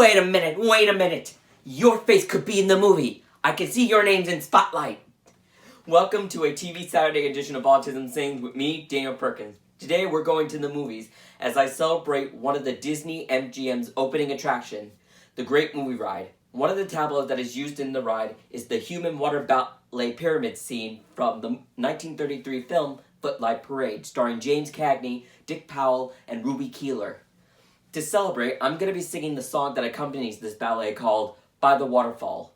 Wait a minute. Your face could be in the movie. I can see your names in Spotlight. Welcome to a TV Saturday edition of Autism Sings with me, Daniel Perkins. Today we're going to the movies as I celebrate one of the Disney MGM's opening attraction, the Great Movie Ride. One of the tableaus that is used in the ride is the human water ballet pyramid scene from the 1933 film Footlight Parade, starring James Cagney, Dick Powell, and Ruby Keeler. To celebrate, I'm going to be singing the song that accompanies this ballet called By the Waterfall.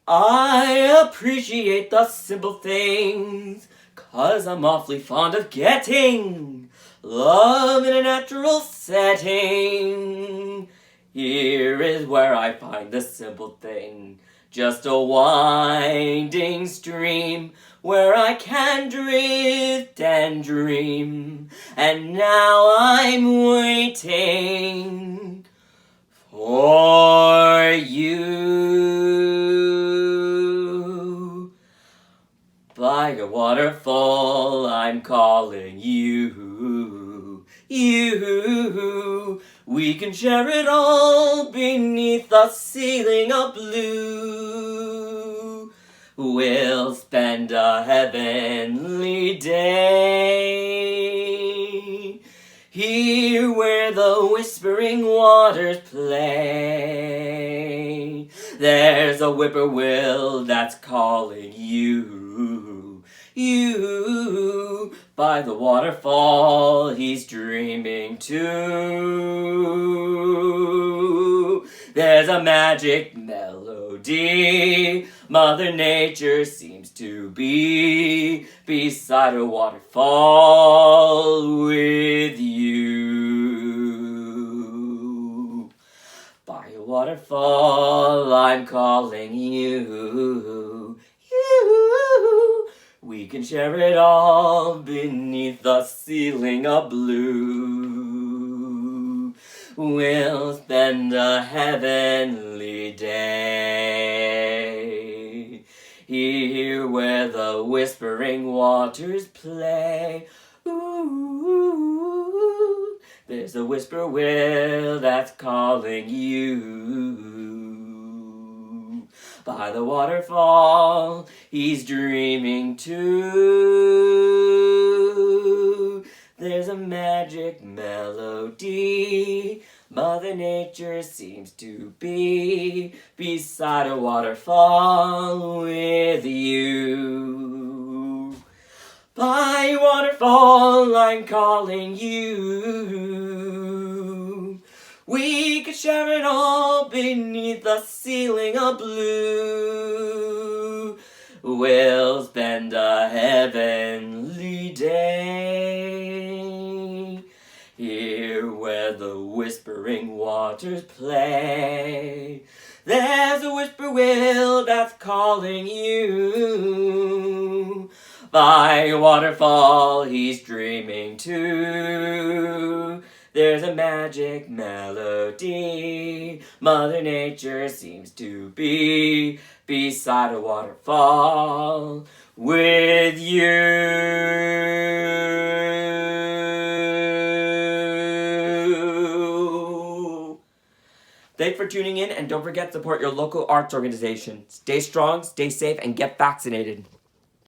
I appreciate the simple things, 'cause I'm awfully fond of getting love in a natural setting. Here is where I find the simple thing, just a winding stream where I can drift and dream. And now I'm waiting for you. By a waterfall, I'm calling you. You. We can share it all beneath the ceiling of blue. We'll spend a heavenly day here where the whispering waters play. There's a whippoorwill that's calling you. You. By the waterfall, he's dreaming too. There's a magic melody Mother Nature seems to be beside a waterfall with you. By a waterfall, I'm calling you. You. We can share it all beneath the ceiling of blue. We'll spend a heavenly day here where the whispering waters play. Ooh, there's a whippoorwill that's calling you. By the waterfall, he's dreaming too. There's a magic melody Mother Nature seems to be beside a waterfall with you. By waterfall, I'm calling you. We could share it all beneath the ceiling of blue. We'll spend a heavenly day here where the whispering waters play. There's a whippoorwill that's calling you. By a waterfall, he's dreaming too. There's a magic melody Mother Nature seems to be beside a waterfall with you. Thanks for tuning in, and don't forget to support your local arts organization. Stay strong, stay safe, and get vaccinated.